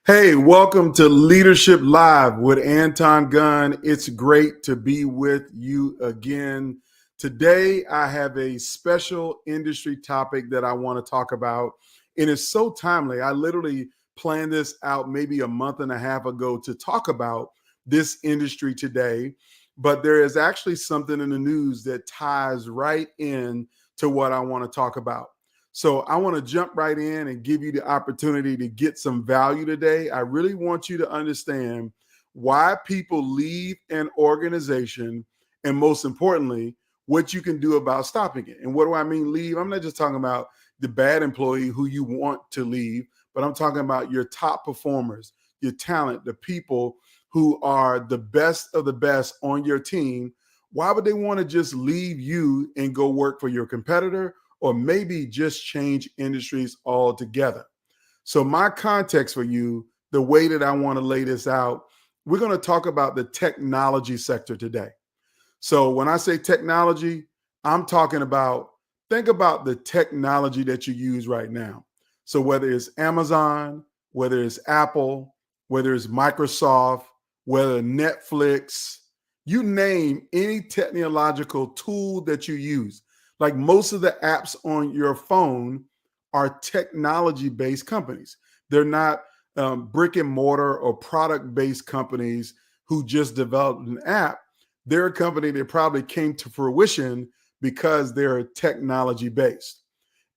Hey, welcome to Leadership Live with Anton Gunn. It's great to be with you again. Today, I have a special industry topic that I want to talk about, and it's so timely. I literally planned this out maybe a month and a half ago to talk about this industry today, but there is actually something in the news that ties right in to what I want to talk about. So I want to jump right in and give you the opportunity to get some value today. I really want you to understand why people leave an organization and, most importantly, what you can do about stopping it. And what do I mean leave? I'm not just talking about the bad employee who you want to leave, but I'm talking about your top performers, your talent, the people who are the best of the best on your team. Why would they want to just leave you and go work for your competitor, or maybe just change industries altogether? So my context for you, the way that I want to lay this out, we're going to talk about the technology sector today. So when I say technology, I'm talking about, think about the technology that you use right now. So whether it's Amazon, whether it's Apple, whether it's Microsoft, whether Netflix, you name any technological tool that you use. Like most of the apps on your phone are technology-based companies. They're not brick and mortar or product-based companies who just developed an app. They're a company that probably came to fruition because they're technology-based.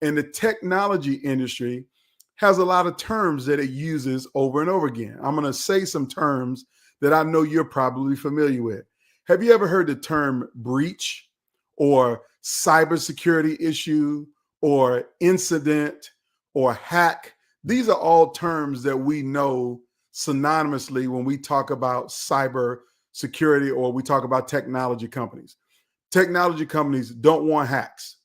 And the technology industry has a lot of terms that it uses over and over again. I'm going to say some terms that I know you're probably familiar with. Have you ever heard the term breach or cybersecurity issue or incident or hack? These are all terms that we know synonymously when we talk about cyber security or we talk about technology companies. Technology companies don't want hacks.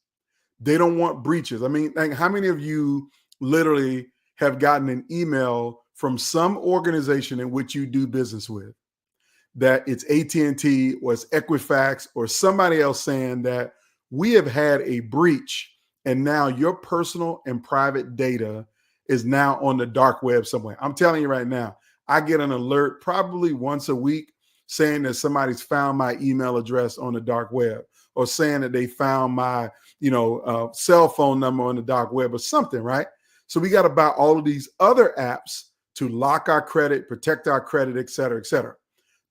They don't want breaches. I mean, like, how many of you literally have gotten an email from some organization in which you do business with, that it's AT&T or it's Equifax or somebody else saying that we have had a breach and now your personal and private data is now on the dark web somewhere? I'm telling you right now, I get an alert probably once a week saying that somebody's found my email address on the dark web, or saying that they found my cell phone number on the dark web or something, right? So we got to buy all of these other apps to lock our credit, protect our credit, et cetera, et cetera.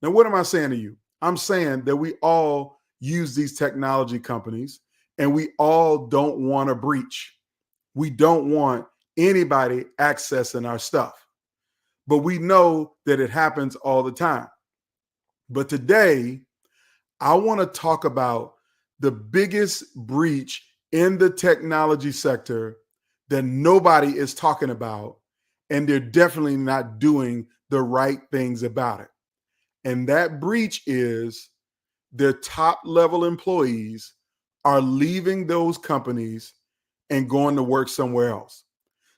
Now, what am I saying to you? I'm saying that we all use these technology companies and we all don't want a breach. We don't want anybody accessing our stuff, but we know that it happens all the time. But today, I want to talk about the biggest breach in the technology sector that nobody is talking about, and they're definitely not doing the right things about it. And that breach is their top level employees are leaving those companies and going to work somewhere else.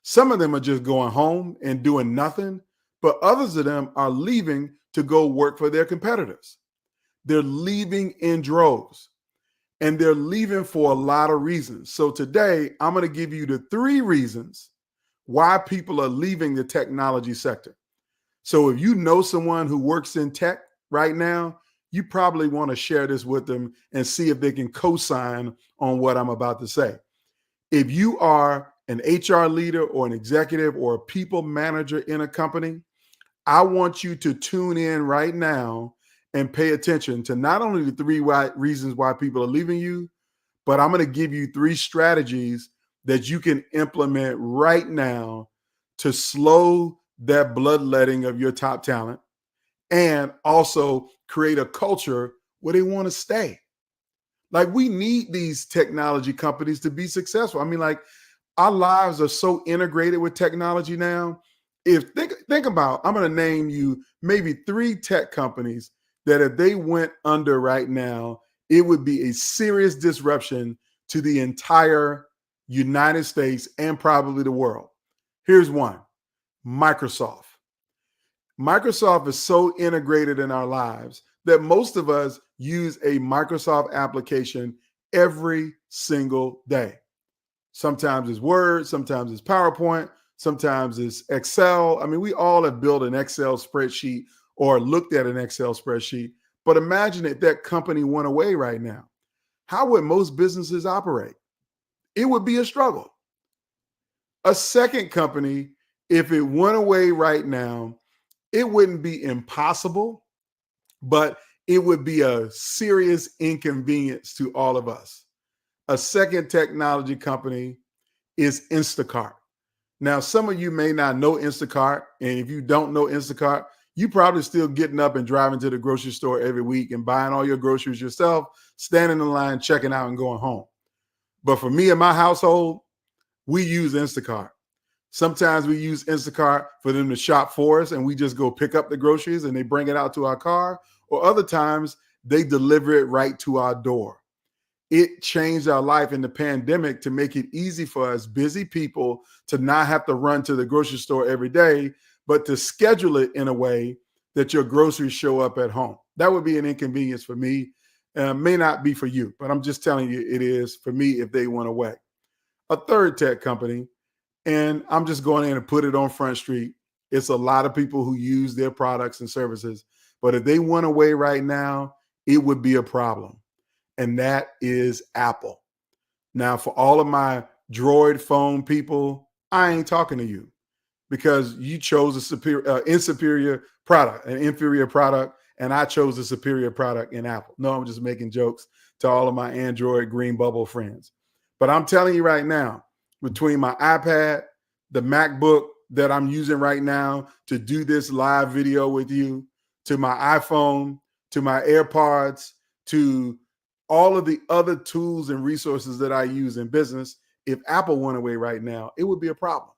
Some of them are just going home and doing nothing, but others of them are leaving to go work for their competitors. They're leaving in droves, and they're leaving for a lot of reasons. So today, I'm going to give you the 3 reasons why people are leaving the technology sector. So if you know someone who works in tech right now, you probably want to share this with them and see if they can co-sign on what I'm about to say. If you are an HR leader or an executive or a people manager in a company, I want you to tune in right now and pay attention to not only the 3 reasons why people are leaving you, but I'm going to give you 3 strategies that you can implement right now to slow that bloodletting of your top talent and also create a culture where they want to stay. Like, we need these technology companies to be successful. I mean, like, our lives are so integrated with technology now. If think about, I'm going to name you maybe 3 tech companies that if they went under right now, it would be a serious disruption to the entire United States and probably the world. Here's one: Microsoft. Microsoft is so integrated in our lives that most of us use a Microsoft application every single day. Sometimes it's Word, sometimes it's PowerPoint, Sometimes it's Excel. I mean, we all have built an Excel spreadsheet or looked at an Excel spreadsheet. But imagine if that company went away right now. How would most businesses operate? It would be a struggle. A second company, if it went away right now, it wouldn't be impossible, but it would be a serious inconvenience to all of us. A second technology company is Instacart. Now, some of you may not know Instacart, and if you don't know Instacart, you probably still getting up and driving to the grocery store every week and buying all your groceries yourself, standing in line, checking out, and going home. But for me and my household, we use Instacart. Sometimes we use Instacart for them to shop for us, and we just go pick up the groceries and they bring it out to our car. Or other times they deliver it right to our door. It changed our life in the pandemic to make it easy for us busy people to not have to run to the grocery store every day, but to schedule it in a way that your groceries show up at home. That would be an inconvenience for me. May not be for you, but I'm just telling you it is for me if they went away. A third tech company, and I'm just going in and put it on Front Street. It's a lot of people who use their products and services, but if they went away right now, it would be a problem. And that is Apple. Now, for all of my Droid phone people, I ain't talking to you because you chose a inferior product, and I chose a superior product in Apple. No, I'm just making jokes to all of my Android green bubble friends. But I'm telling you right now, between my iPad, the MacBook that I'm using right now to do this live video with you, to my iPhone, to my AirPods, to all of the other tools and resources that I use in business, if Apple went away right now, it would be a problem.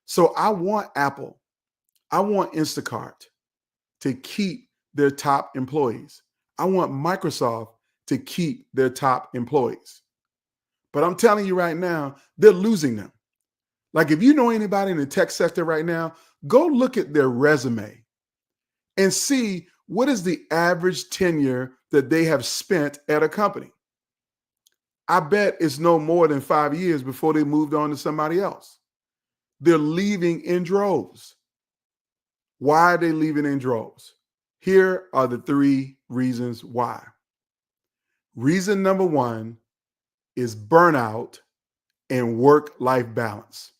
So I want Apple, I want Instacart to keep their top employees. I want Microsoft to keep their top employees. But I'm telling you right now, they're losing them. Like if you know anybody in the tech sector right now, go look at their resume and see what is the average tenure that they have spent at a company. I bet it's no more than 5 years before they moved on to somebody else. They're leaving in droves. Why are they leaving in droves? Here are the 3 reasons why. Reason number 1 is burnout and work-life balance.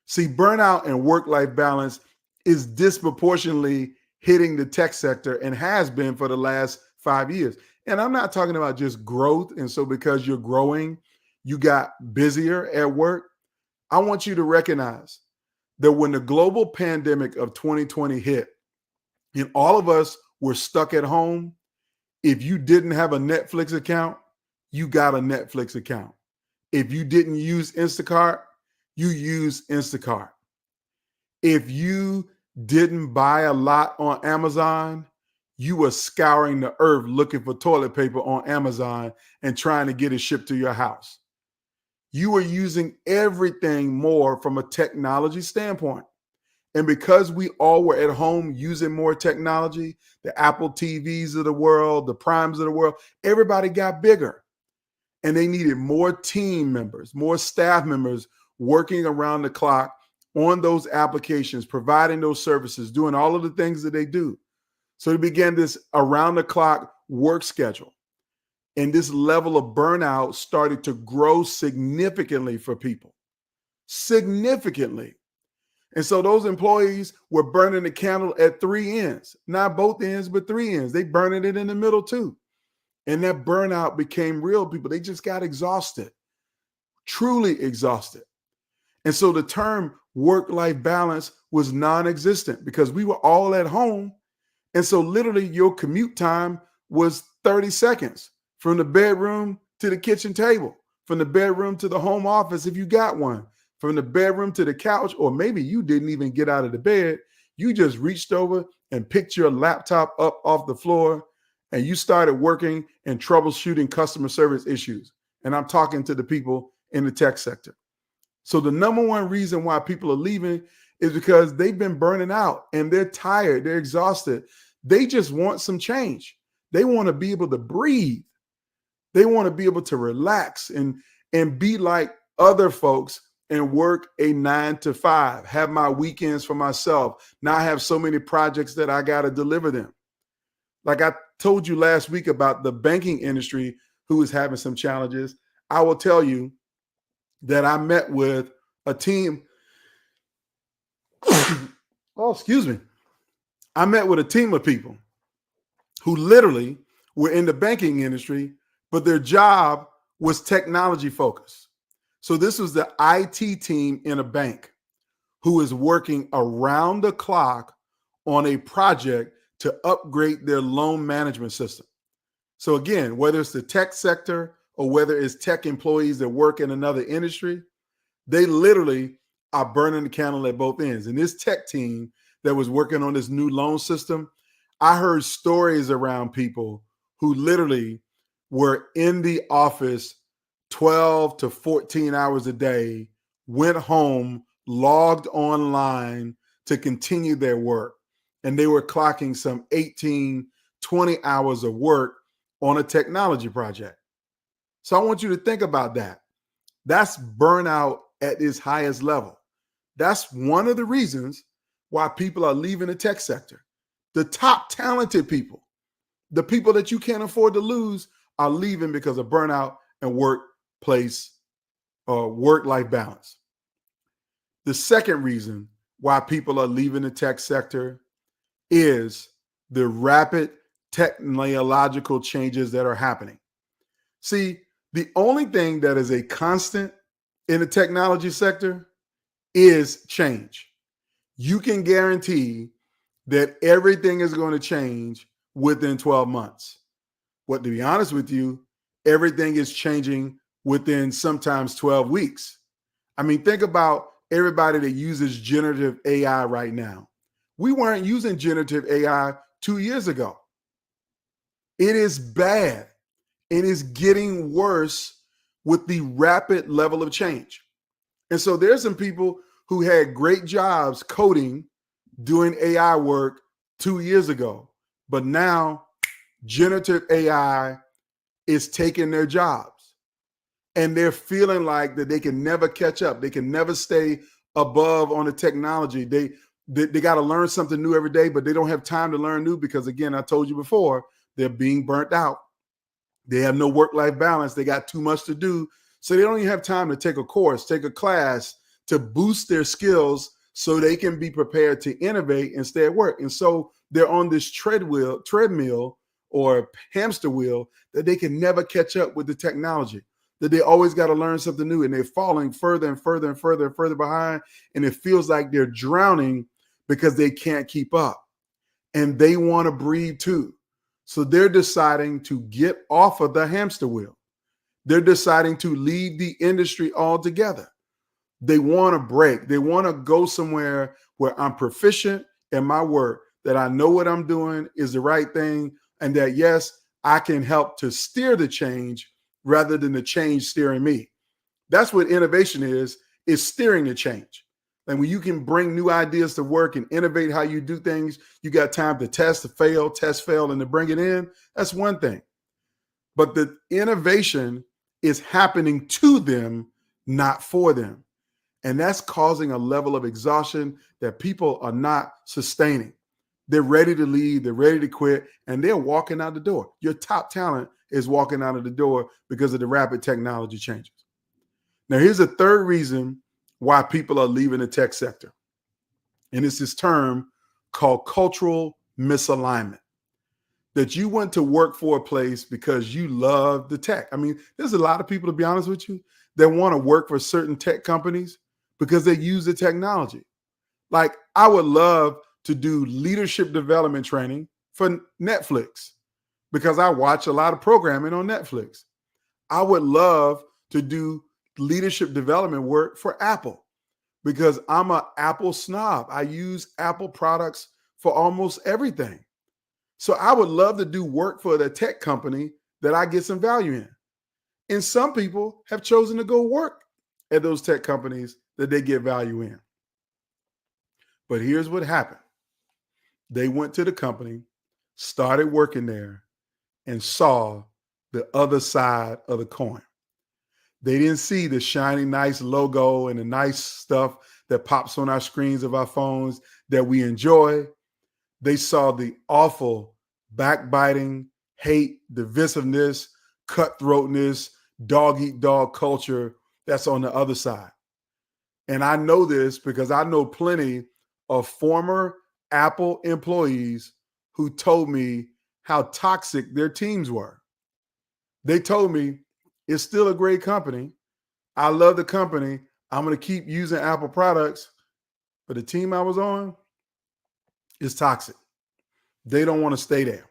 See, burnout and work-life balance is disproportionately hitting the tech sector and has been for the last 5 years. And I'm not talking about just growth. And so because you're growing, you got busier at work. I want you to recognize that when the global pandemic of 2020 hit and all of us were stuck at home, if you didn't have a Netflix account, you got a Netflix account. If you didn't use Instacart, you use Instacart. If you didn't buy a lot on Amazon, you were scouring the earth looking for toilet paper on Amazon and trying to get it shipped to your house. You were using everything more from a technology standpoint. And because we all were at home using more technology, the Apple TVs of the world, the Primes of the world, everybody got bigger. And they needed more team members, more staff members working around the clock on those applications, providing those services, doing all of the things that they do. So they began this around the clock work schedule. And this level of burnout started to grow significantly for people. Significantly. And so those employees were burning the candle at 3 ends, not both ends, but 3 ends. They burning it in the middle too. And that burnout became real, people. They just got exhausted, truly exhausted. And so the term work-life balance was non-existent because we were all at home. And so literally your commute time was 30 seconds from the bedroom to the kitchen table, from the bedroom to the home office if you got one, from the bedroom to the couch, or maybe you didn't even get out of the bed. You just reached over and picked your laptop up off the floor and you started working and troubleshooting customer service issues. And I'm talking to the people in the tech sector. So the number one reason why people are leaving is because they've been burning out and they're tired, they're exhausted. They just want some change. They want to be able to breathe. They want to be able to relax and be like other folks and work a 9 to 5, have my weekends for myself, not have so many projects that I got to deliver them. Like I told you last week about the banking industry who is having some challenges. I will tell you that I met with a team. Oh, excuse me. I met with a team of people who literally were in the banking industry, but their job was technology focused. So this was the IT team in a bank who is working around the clock on a project to upgrade their loan management system. So again, whether it's the tech sector or whether it's tech employees that work in another industry, they literally are burning the candle at both ends. And this tech team that was working on this new loan system, I heard stories around people who literally were in the office 12 to 14 hours a day, went home, logged online to continue their work. And they were clocking some 18, 20 hours of work on a technology project. So I want you to think about that. That's burnout at its highest level. That's one of the reasons why people are leaving the tech sector. The top talented people, the people that you can't afford to lose, are leaving because of burnout and workplace or work-life balance. The second reason why people are leaving the tech sector is the rapid technological changes that are happening. See, the only thing that is a constant in the technology sector is change. You can guarantee that everything is going to change within 12 months. But to be honest with you, everything is changing within sometimes 12 weeks. I mean, think about everybody that uses generative AI right now. We weren't using generative AI 2 years ago. It is bad. It is getting worse with the rapid level of change. And so there's some people who had great jobs coding, doing AI work 2 years ago, but now generative AI is taking their jobs and they're feeling like that they can never catch up. They can never stay above on the technology. They got to learn something new every day, but they don't have time to learn new because, again, I told you before, they're being burnt out. They have no work-life balance. They got too much to do. So they don't even have time to take a course, take a class to boost their skills so they can be prepared to innovate and stay at work. And so they're on this treadmill or hamster wheel that they can never catch up with the technology, that they always got to learn something new, and they're falling further and further and further and further behind. And it feels like they're drowning because they can't keep up and they want to breathe too. So they're deciding to get off of the hamster wheel. They're deciding to leave the industry altogether. They want to break. They want to go somewhere where I'm proficient in my work, that I know what I'm doing is the right thing, and that, yes, I can help to steer the change rather than the change steering me. That's what innovation is steering the change. And when you can bring new ideas to work and innovate how you do things, you got time to test, fail, and to bring it in. That's one thing. But the innovation is happening to them, not for them. And that's causing a level of exhaustion that people are not sustaining. They're ready to leave, they're ready to quit, and they're walking out the door. Your top talent is walking out of the door because of the rapid technology changes. Now, here's a third reason why people are leaving the tech sector. And it's this term called cultural misalignment. That you went to work for a place because you love the tech. I mean, there's a lot of people, to be honest with you, that want to work for certain tech companies because they use the technology. Like, I would love to do leadership development training for Netflix because I watch a lot of programming on Netflix. I would love to do leadership development work for Apple because I'm an Apple snob. I use Apple products for almost everything. So I would love to do work for the tech company that I get some value in. And some people have chosen to go work at those tech companies that they get value in. But here's what happened. They went to the company, started working there, and saw the other side of the coin. They didn't see the shiny, nice logo and the nice stuff that pops on our screens of our phones that we enjoy. They saw the awful backbiting, hate, divisiveness, cutthroatness, dog eat dog culture that's on the other side. And I know this because I know plenty of former Apple employees who told me how toxic their teams were. They told me it's still a great company. I love the company. I'm going to keep using Apple products, but the team I was on is toxic. They don't want to stay there.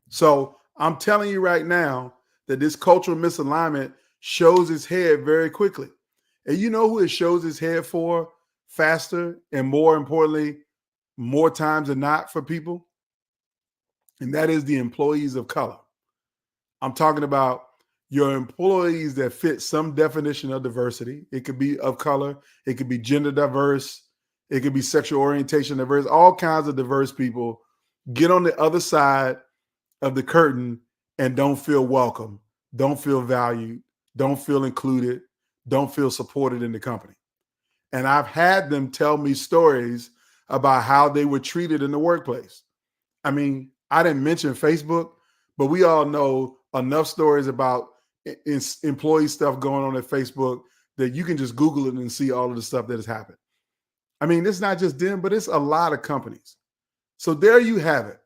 So I'm telling you right now that this cultural misalignment shows its head very quickly. And you know who it shows its head for faster and more importantly, more times than not for people? And that is the employees of color. I'm talking about your employees that fit some definition of diversity. It could be of color, it could be gender diverse, it could be sexual orientation diverse, all kinds of diverse people get on the other side of the curtain and don't feel welcome, don't feel valued, don't feel included, don't feel supported in the company. And I've had them tell me stories about how they were treated in the workplace. I mean, I didn't mention Facebook, but we all know enough stories about employee stuff going on at Facebook that you can just Google it and see all of the stuff that has happened. I mean, it's not just them, but it's a lot of companies. So there you have it.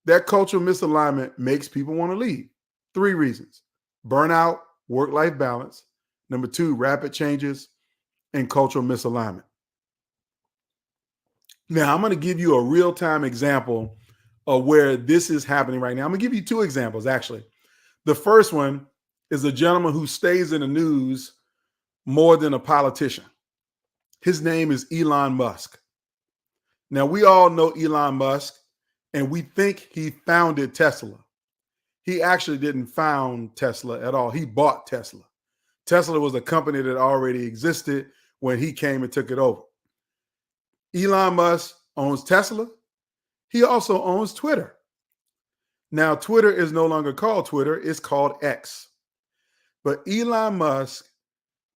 That cultural misalignment makes people want to leave. 3 reasons: burnout, work-life balance. Number 2, rapid changes and cultural misalignment. Now, I'm going to give you a real-time example of where this is happening right now. I'm going to give you 2 examples, actually. The first one is a gentleman who stays in the news more than a politician. His name is Elon Musk. Now, we all know Elon Musk, and we think he founded Tesla. He actually didn't found Tesla at all. He bought Tesla. Tesla was a company that already existed when he came and took it over. Elon Musk owns Tesla. He also owns Twitter. Now, Twitter is no longer called Twitter. It's called X. But Elon Musk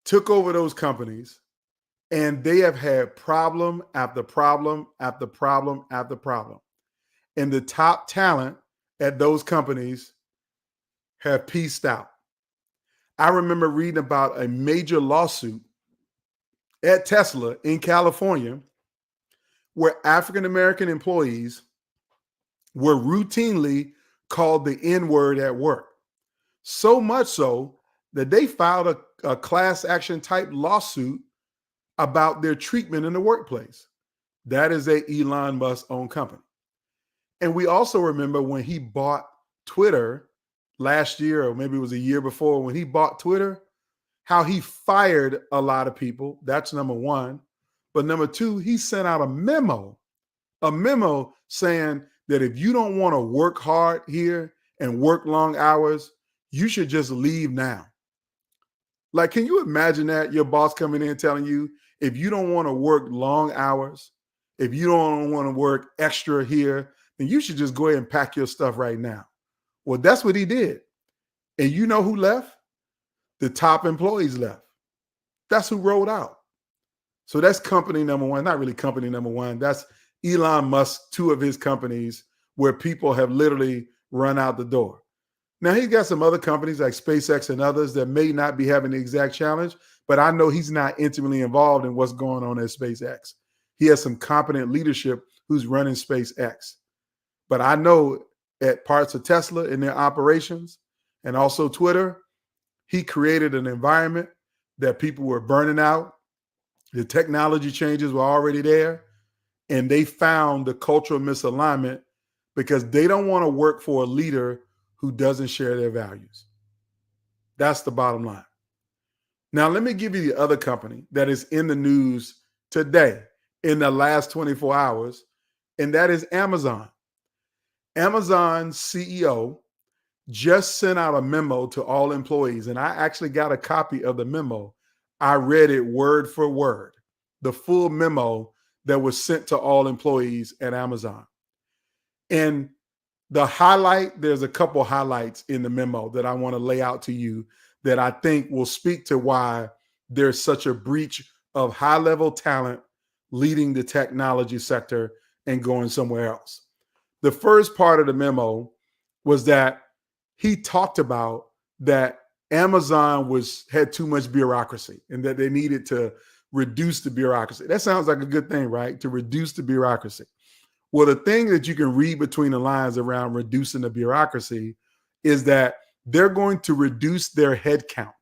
took over those companies, and they have had problem after problem after problem after problem. And the top talent at those companies have pieced out. I remember reading about a major lawsuit at Tesla in California where African-American employees were routinely called the N-word at work. So much so that they filed a class action type lawsuit about their treatment in the workplace. That is a Elon Musk owned company. And we also remember when he bought Twitter last year, or maybe it was a year before, when he bought Twitter, how he fired a lot of people. That's number 1. But number 2, he sent out a memo saying that if you don't want to work hard here and work long hours, you should just leave now. Like, can you imagine that? Your boss coming in telling you, if you don't want to work long hours, if you don't want to work extra here, then you should just go ahead and pack your stuff right now. Well, that's what he did. And you know who left? The top employees left. That's who rolled out. So that's company number 1. Not really company number 1. That's Elon Musk, 2 of his companies where people have literally run out the door. Now, he's got some other companies like SpaceX and others that may not be having the exact challenge, but I know he's not intimately involved in what's going on at SpaceX. He has some competent leadership who's running SpaceX. But I know at parts of Tesla in their operations and also Twitter, he created an environment that people were burning out. The technology changes were already there, and they found the cultural misalignment because they don't want to work for a leader who doesn't share their values. That's the bottom line. Now, let me give you the other company that is in the news today in the last 24 hours, and that is Amazon. Amazon's CEO just sent out a memo to all employees, and I actually got a copy of the memo. I read it word for word, the full memo that was sent to all employees at Amazon. And there's a couple highlights in the memo that I want to lay out to you that I think will speak to why there's such a breach of high-level talent leading the technology sector and going somewhere else. The first part of the memo was that he talked about that Amazon had too much bureaucracy and that they needed to reduce the bureaucracy. That sounds like a good thing, right? To reduce the bureaucracy. Well, the thing that you can read between the lines around reducing the bureaucracy is that they're going to reduce their head count.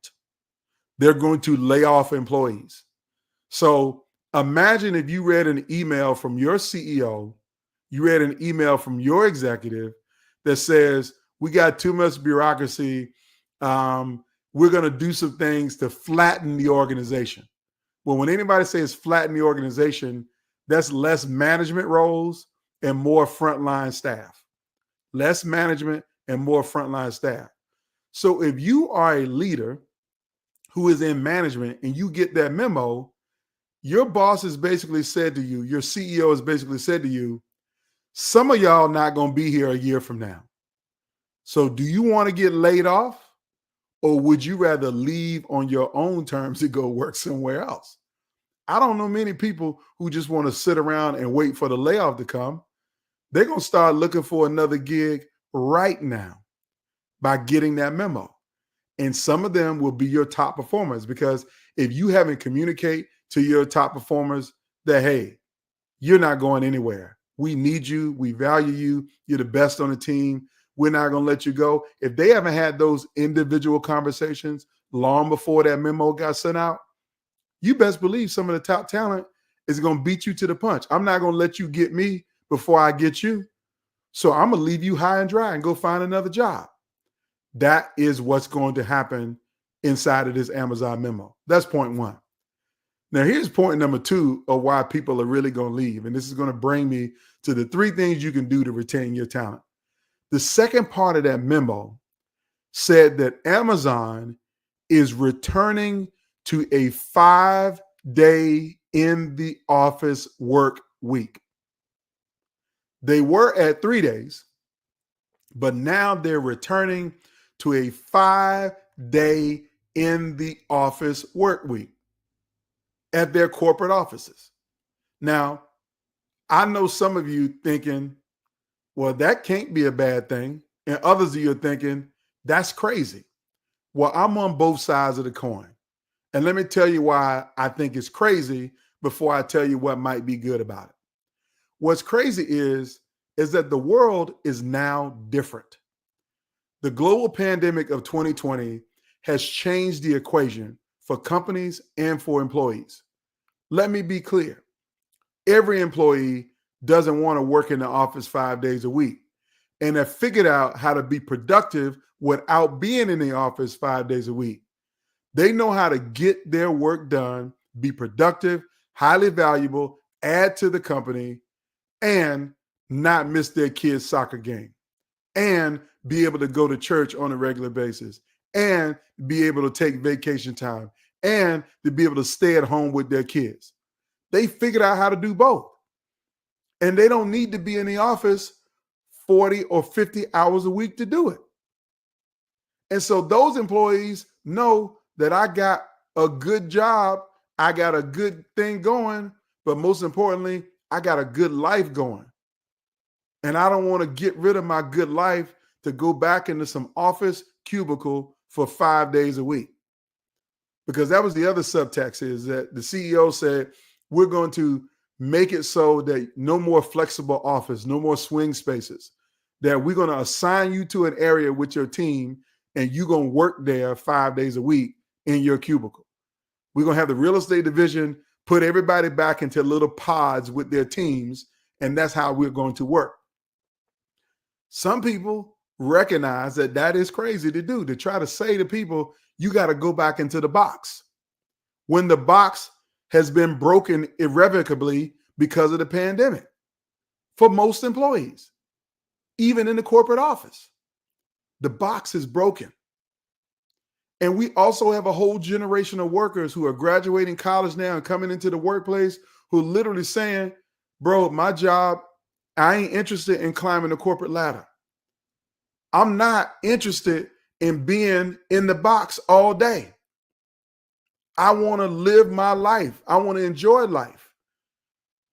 They're going to lay off employees. So imagine if you read an email from your CEO, you read an email from your executive that says, we got too much bureaucracy. We're going to do some things to flatten the organization. Well, when anybody says flatten the organization, that's less management roles and more frontline staff. Less management and more frontline staff. So if you are a leader who is in management and you get that memo, your boss has basically said to you, your CEO has basically said to you, some of y'all not going to be here a year from now. So do you want to get laid off, or would you rather leave on your own terms and go work somewhere else? I don't know many people who just want to sit around and wait for the layoff to come. They're going to start looking for another gig right now by getting that memo. And some of them will be your top performers, because if you haven't communicated to your top performers that, hey, you're not going anywhere. We need you. We value you. You're the best on the team. We're not going to let you go. If they haven't had those individual conversations long before that memo got sent out, you best believe some of the top talent is going to beat you to the punch. I'm not going to let you get me before I get you. So I'm going to leave you high and dry and go find another job. That is what's going to happen inside of this Amazon memo. That's point one. Now, here's point number two of why people are really going to leave. And this is going to bring me to the three things you can do to retain your talent. The second part of that memo said that Amazon is returning to a 5-day in the office work week. They were at 3 days, but now they're returning to a 5-day in the office work week at their corporate offices. Now, I know some of you thinking, well, that can't be a bad thing. And others of you are thinking, that's crazy. Well, I'm on both sides of the coin. And let me tell you why I think it's crazy before I tell you what might be good about it. What's crazy is that the world is now different. The global pandemic of 2020 has changed the equation for companies and for employees. Let me be clear. Every employee doesn't want to work in the office 5 days a week, and have figured out how to be productive without being in the office 5 days a week. They know how to get their work done, be productive, highly valuable, add to the company, and not miss their kids' soccer game, and be able to go to church on a regular basis, and be able to take vacation time, and to be able to stay at home with their kids. They figured out how to do both. And they don't need to be in the office 40 or 50 hours a week to do it. And so those employees know that I got a good job, I got a good thing going, but most importantly, I got a good life going. And I don't want to get rid of my good life to go back into some office cubicle for 5 days a week. Because that was the other subtext, is that the CEO said, we're going to make it so that no more flexible office, no more swing spaces, that we're going to assign you to an area with your team and you're going to work there 5 days a week in your cubicle. We're going to have the real estate division put everybody back into little pods with their teams, and that's how we're going to work. Some people recognize that that is crazy to do, to try to say to people, you got to go back into the box, when the box has been broken irrevocably because of the pandemic for most employees, even in the corporate office. The box is broken. And we also have a whole generation of workers who are graduating college now and coming into the workplace who are literally saying, bro, my job, I ain't interested in climbing the corporate ladder. I'm not interested and being in the box all day. I want to live my life. I want to enjoy life.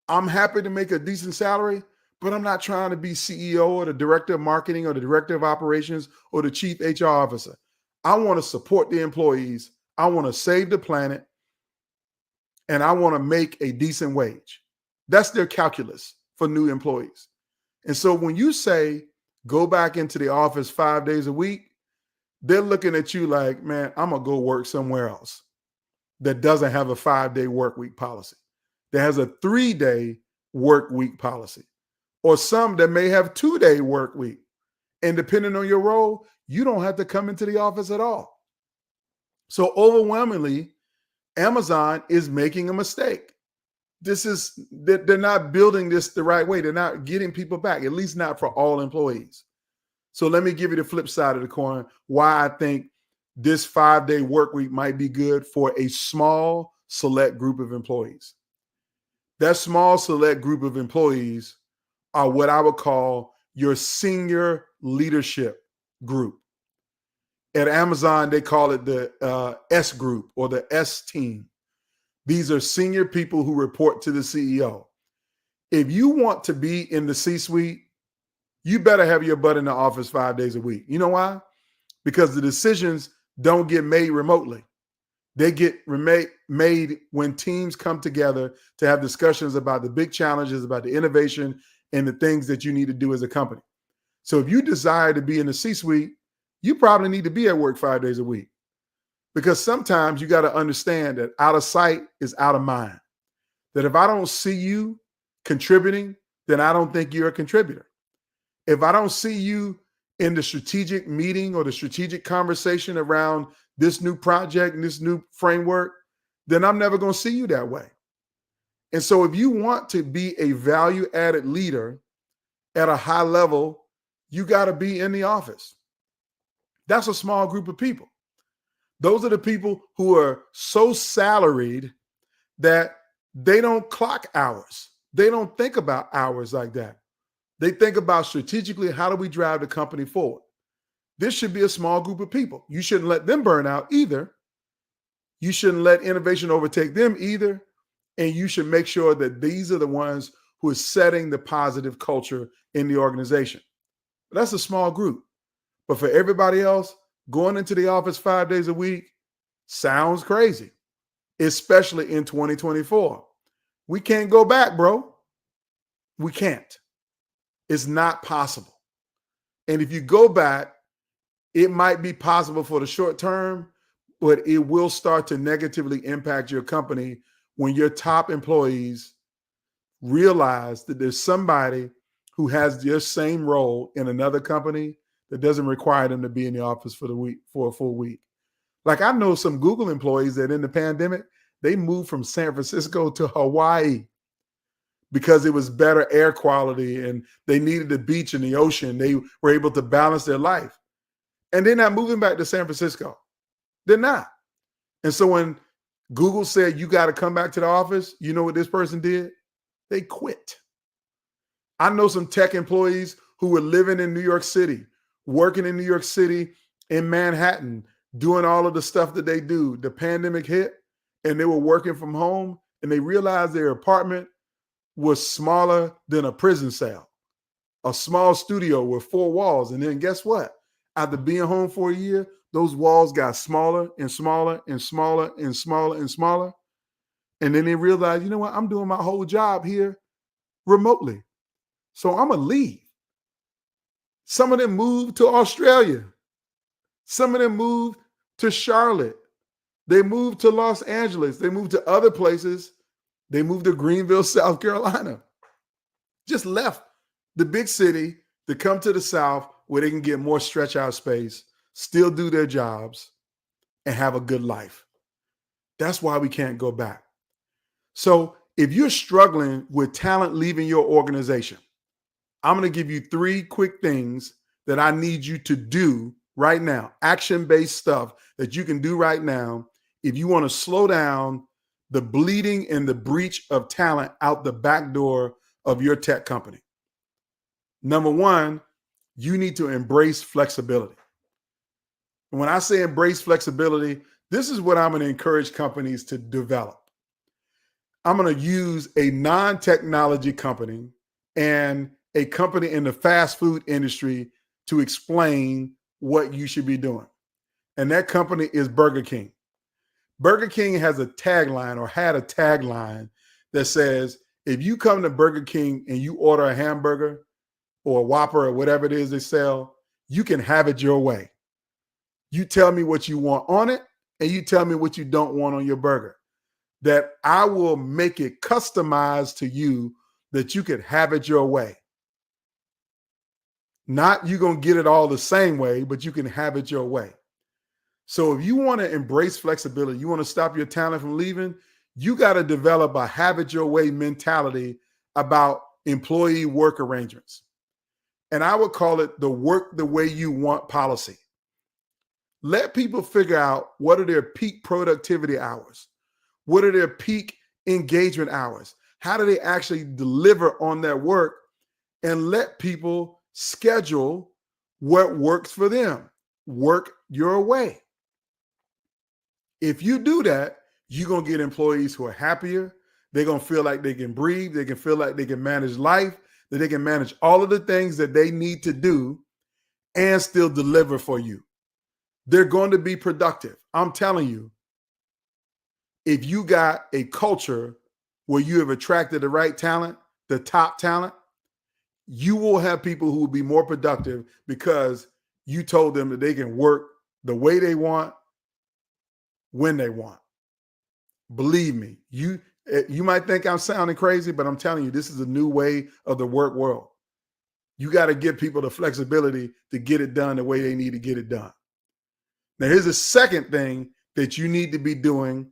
I'm happy to make a decent salary, but I'm not trying to be CEO or the director of marketing or the director of operations or the chief HR officer. I want to support the employees. I want to save the planet, and I want to make a decent wage. That's their calculus for new employees. And so when you say go back into the office 5 days a week, they're looking at you like, man, I'm going to go work somewhere else that doesn't have a 5-day work week policy, that has a 3-day work week policy, or some that may have 2-day work week. And depending on your role, you don't have to come into the office at all. So overwhelmingly, Amazon is making a mistake. They're not building this the right way. They're not getting people back, at least not for all employees. So let me give you the flip side of the coin, why I think this 5-day work week might be good for a small, select group of employees. That small, select group of employees are what I would call your senior leadership group. At Amazon, they call it the S group or the S team. These are senior people who report to the CEO. If you want to be in the C-suite, you better have your butt in the office 5 days a week. You know why? Because the decisions don't get made remotely. They get made when teams come together to have discussions about the big challenges, about the innovation, and the things that you need to do as a company. So if you desire to be in the C-suite, you probably need to be at work 5 days a week. Because sometimes you got to understand that out of sight is out of mind. That if I don't see you contributing, then I don't think you're a contributor. If I don't see you in the strategic meeting or the strategic conversation around this new project and this new framework, then I'm never going to see you that way. And so if you want to be a value-added leader at a high level, you got to be in the office. That's a small group of people. Those are the people who are so salaried that they don't clock hours. They don't think about hours like that. They think about strategically, how do we drive the company forward? This should be a small group of people. You shouldn't let them burn out either. You shouldn't let innovation overtake them either. And you should make sure that these are the ones who are setting the positive culture in the organization. That's a small group. But for everybody else, going into the office 5 days a week sounds crazy, especially in 2024. We can't go back, bro. We can't. It's not possible. And if you go back, it might be possible for the short term, but it will start to negatively impact your company when your top employees realize that there's somebody who has your same role in another company that doesn't require them to be in the office for a full week. Like I know some Google employees that in the pandemic, they moved from San Francisco to Hawaii because it was better air quality and they needed the beach and the ocean. They were able to balance their life. And they're not moving back to San Francisco. They're not. And so when Google said, you got to come back to the office, you know what this person did? They quit. I know some tech employees who were living in New York City, working in New York City, in Manhattan, doing all of the stuff that they do. The pandemic hit and they were working from home and they realized their apartment was smaller than a prison cell, a small studio with 4 walls. And then guess what? After being home for a year, those walls got smaller and smaller and smaller and smaller and smaller. And then they realized, you know what? I'm doing my whole job here remotely. So I'm going to leave. Some of them moved to Australia. Some of them moved to Charlotte. They moved to Los Angeles. They moved to other places. They moved to Greenville, South Carolina. Just left the big city to come to the South where they can get more stretch out space, still do their jobs, and have a good life. That's why we can't go back. So if you're struggling with talent leaving your organization, I'm going to give you 3 quick things that I need you to do right now, action-based stuff that you can do right now if you want to slow down the bleeding and the breach of talent out the back door of your tech company. Number 1, you need to embrace flexibility. When I say embrace flexibility, this is what I'm going to encourage companies to develop. I'm going to use a non-technology company and a company in the fast food industry to explain what you should be doing. And that company is Burger King. Burger King has a tagline, or had a tagline, that says, if you come to Burger King and you order a hamburger or a Whopper or whatever it is they sell, you can have it your way. You tell me what you want on it, and you tell me what you don't want on your burger. That I will make it customized to you, that you could have it your way. Not you're going to get it all the same way, but you can have it your way. So if you want to embrace flexibility, you want to stop your talent from leaving, you got to develop a have it your way mentality about employee work arrangements. And I would call it the work the way you want policy. Let people figure out what are their peak productivity hours. What are their peak engagement hours? How do they actually deliver on their work? And let people schedule what works for them. Work your way. If you do that, you're going to get employees who are happier. They're going to feel like they can breathe. They can feel like they can manage life, that they can manage all of the things that they need to do and still deliver for you. They're going to be productive. I'm telling you, if you got a culture where you have attracted the right talent, the top talent, you will have people who will be more productive because you told them that they can work the way they want, when they want. Believe me, you might think I'm sounding crazy, but I'm telling you, this is a new way of the work world. You got to give people the flexibility to get it done the way they need to get it done. Now, here's the second thing that you need to be doing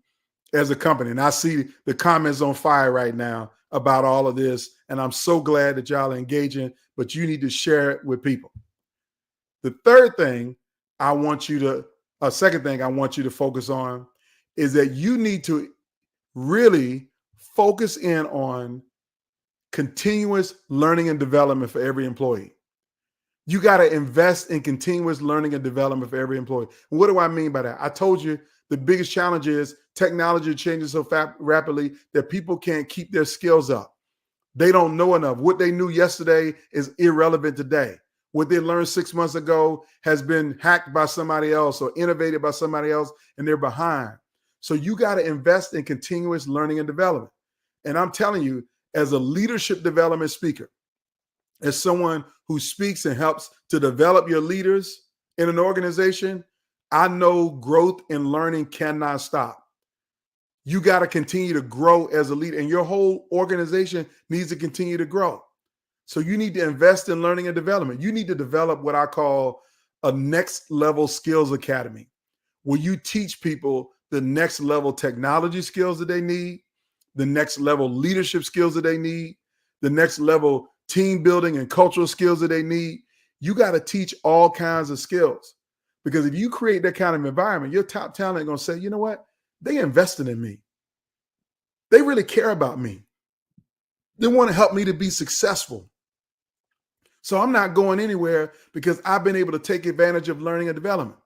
as a company. And I see the comments on fire right now about all of this, and I'm so glad that y'all are engaging, but you need to share it with people. The third thing second thing I want you to focus on is that you need to really focus in on continuous learning and development for every employee. You got to invest in continuous learning and development for every employee. And what do I mean by that? I told you the biggest challenge is technology changes so rapidly that people can't keep their skills up. They don't know enough. What they knew yesterday is irrelevant today. What they learned 6 months ago has been hacked by somebody else or innovated by somebody else, and they're behind. So you got to invest in continuous learning and development. And I'm telling you, as a leadership development speaker, as someone who speaks and helps to develop your leaders in an organization, I know growth and learning cannot stop. You got to continue to grow as a leader, and your whole organization needs to continue to grow. So you need to invest in learning and development. You need to develop what I call a next level skills academy, where you teach people the next level technology skills that they need, the next level leadership skills that they need, the next level team building and cultural skills that they need. You got to teach all kinds of skills, because if you create that kind of environment, your top talent is going to say, you know what? They invested in me. They really care about me. They want to help me to be successful. So I'm not going anywhere because I've been able to take advantage of learning and development.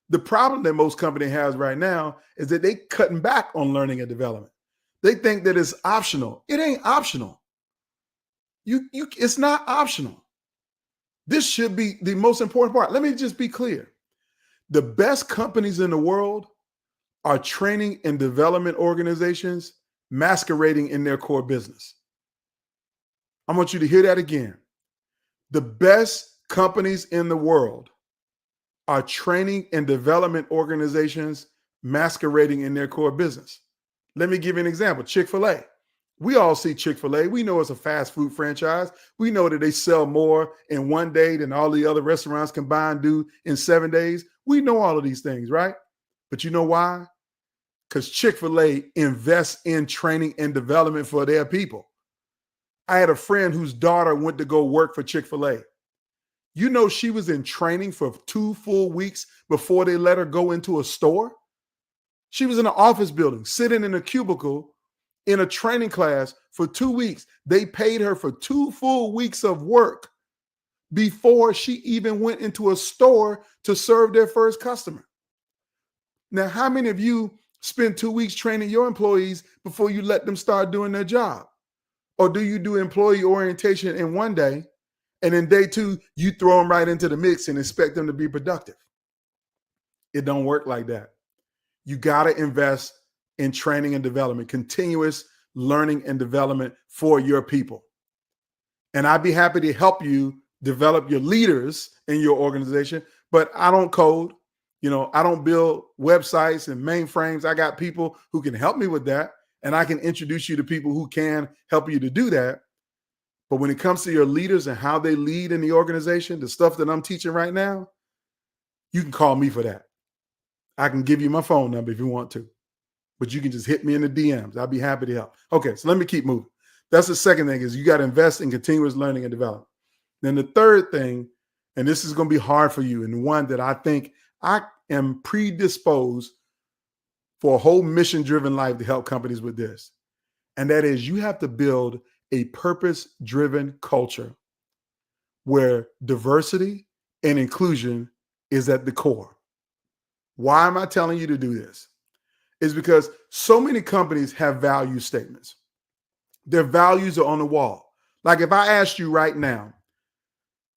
The problem that most company has right now is that they cutting back on learning and development. They think that it's optional. It ain't optional. It's not optional. This should be the most important part. Let me just be clear. The best companies in the world are training and development organizations masquerading in their core business. I want you to hear that again. The best companies in the world are training and development organizations masquerading in their core business. Let me give you an example. Chick-fil-A. We all see Chick-fil-A. We know it's a fast food franchise. We know that they sell more in one day than all the other restaurants combined do in 7 days. We know all of these things, right? But you know why? Because Chick-fil-A invests in training and development for their people. I had a friend whose daughter went to go work for Chick-fil-A. You know, she was in training for 2 full weeks before they let her go into a store. She was in an office building, sitting in a cubicle in a training class for 2 weeks. They paid her for 2 full weeks of work before she even went into a store to serve their first customer. Now, how many of you spend 2 weeks training your employees before you let them start doing their job? Or do you do employee orientation in one day, and in day 2, you throw them right into the mix and expect them to be productive? It don't work like that. You got to invest in training and development, continuous learning and development for your people. And I'd be happy to help you develop your leaders in your organization, but I don't code. I don't build websites and mainframes. I got people who can help me with that, and I can introduce you to people who can help you to do that. But when it comes to your leaders and how they lead in the organization, the stuff that I'm teaching right now, you can call me for that. I can give you my phone number if you want to, but you can just hit me in the DMs. I'll be happy to help. Okay, so let me keep moving. That's the second thing, is you got to invest in continuous learning and development. Then the third thing, and this is going to be hard for you, and one that I think I am predisposed for a whole mission-driven life to help companies with this, and that is you have to build a purpose-driven culture where diversity and inclusion is at the core. Why am I telling you to do this? It's because so many companies have value statements. Their values are on the wall. Like if I asked you right now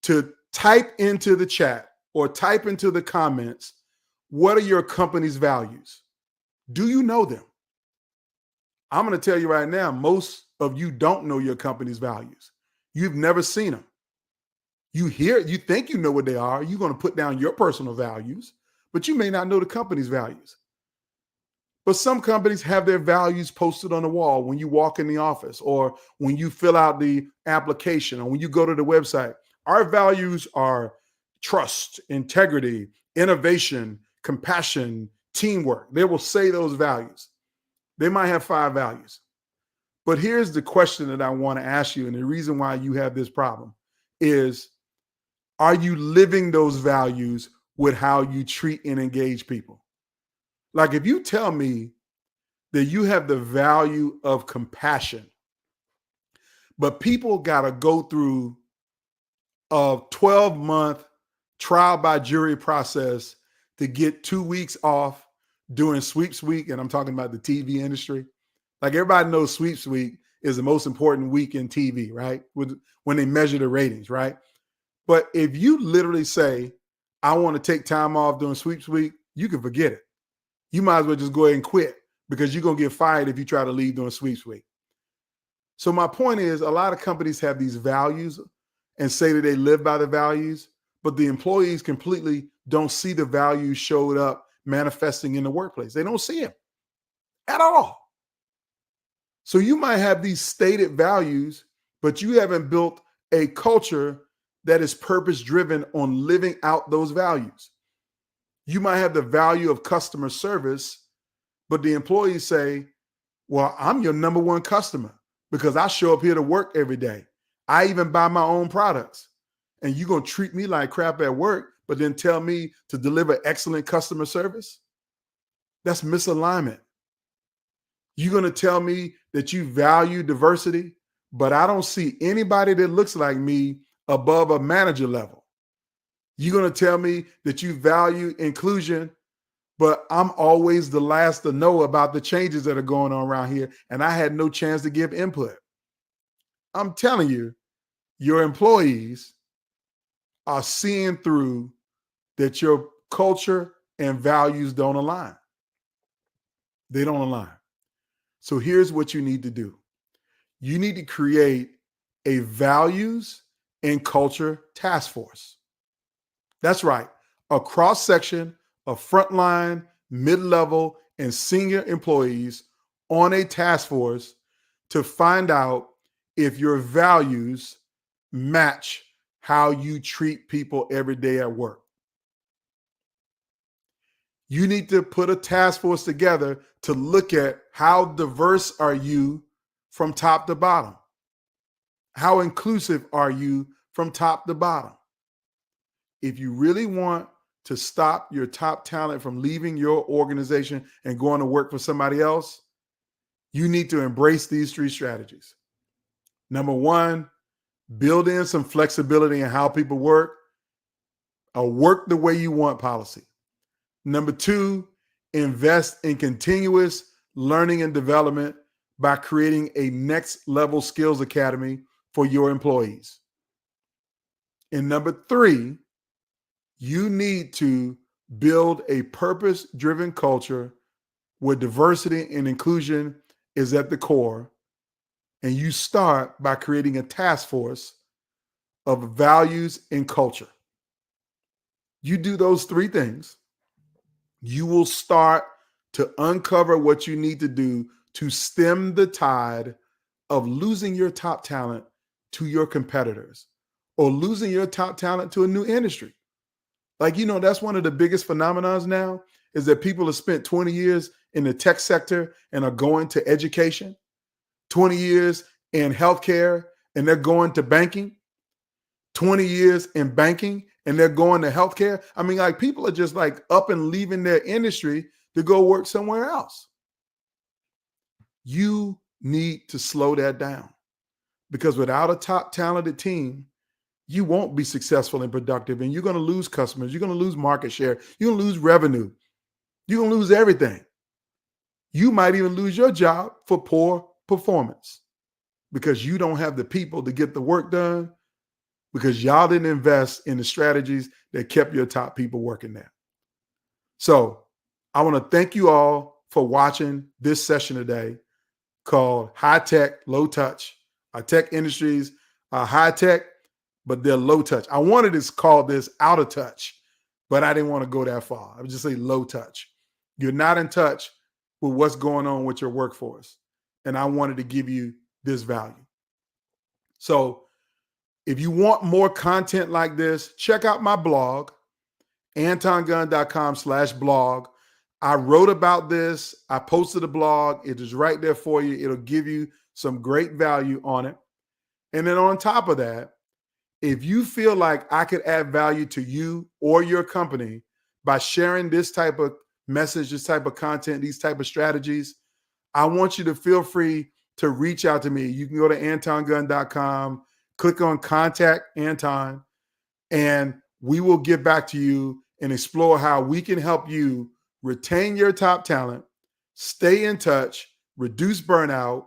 to type into the chat or type into the comments, what are your company's values? Do you know them? I'm going to tell you right now, most of you don't know your company's values. You've never seen them. You think you know what they are. You're going to put down your personal values, but you may not know the company's values. But some companies have their values posted on the wall when you walk in the office or when you fill out the application or when you go to the website. Our values are trust, integrity, innovation, compassion, teamwork. They will say those values. They might have 5 values. But here's the question that I want to ask you, and the reason why you have this problem is, are you living those values with how you treat and engage people? Like if you tell me that you have the value of compassion, but people got to go through a 12-month trial by jury process to get 2 weeks off during sweeps week, and I'm talking about the TV industry. Like everybody knows sweeps week is the most important week in TV, right? When they measure the ratings, right? But if you literally say, I want to take time off during sweeps week, you can forget it. You might as well just go ahead and quit because you're going to get fired if you try to leave during sweeps week. So my point is, a lot of companies have these values and say that they live by the values, but the employees completely don't see the values showed up manifesting in the workplace. They don't see them at all. So you might have these stated values, but you haven't built a culture that is purpose-driven on living out those values. You might have the value of customer service, but the employees say, well, I'm your number one customer because I show up here to work every day. I even buy my own products. And you're going to treat me like crap at work, but then tell me to deliver excellent customer service? That's misalignment. You're going to tell me that you value diversity, but I don't see anybody that looks like me above a manager level. You're going to tell me that you value inclusion, but I'm always the last to know about the changes that are going on around here, and I had no chance to give input. I'm telling you, your employees are seeing through that your culture and values don't align. They don't align. So here's what you need to do. You need to create a values and culture task force. That's right. A cross-section of frontline, mid-level, and senior employees on a task force to find out if your values match how you treat people every day at work. You need to put a task force together to look at how diverse are you from top to bottom? How inclusive are you from top to bottom? If you really want to stop your top talent from leaving your organization and going to work for somebody else, you need to embrace these 3 strategies. Number 1, build in some flexibility in how people work, a work the way you want policy. Number two, invest in continuous learning and development by creating a next level skills academy for your employees. And number three, you need to build a purpose-driven culture where diversity and inclusion is at the core. And you start by creating a task force of values and culture. You do those three things, you will start to uncover what you need to do to stem the tide of losing your top talent to your competitors or losing your top talent to a new industry. Like, that's one of the biggest phenomenons now is that people have spent 20 years in the tech sector and are going to education, 20 years in healthcare and they're going to banking, 20 years in banking and they're going to healthcare. I mean, like, people are just like up and leaving their industry to go work somewhere else. You need to slow that down because without a top talented team, you won't be successful and productive, and you're going to lose customers. You're going to lose market share. You're going to lose revenue. You're going to lose everything. You might even lose your job for poor performance because you don't have the people to get the work done because y'all didn't invest in the strategies that kept your top people working there. So I want to thank you all for watching this session today called High Tech, Low Touch. Our tech industries are high tech, but they're low touch. I wanted to call this out of touch, but I didn't want to go that far. I would just say low touch. You're not in touch with what's going on with your workforce. And I wanted to give you this value. So if you want more content like this, check out my blog, antongunn.com/blog. I wrote about this. I posted a blog. It is right there for you. It'll give you some great value on it. And then on top of that, if you feel like I could add value to you or your company by sharing this type of message, this type of content, these type of strategies, I want you to feel free to reach out to me. You can go to antongunn.com, click on Contact Anton, and we will get back to you and explore how we can help you retain your top talent, stay in touch, reduce burnout,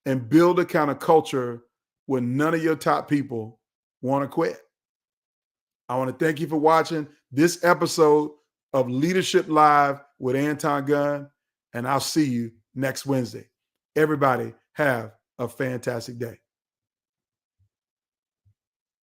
and build a kind of culture where none of your top people want to quit. I want to thank you for watching this episode of Leadership Live with Anton Gunn, and I'll see you next Wednesday. Everybody have a fantastic day.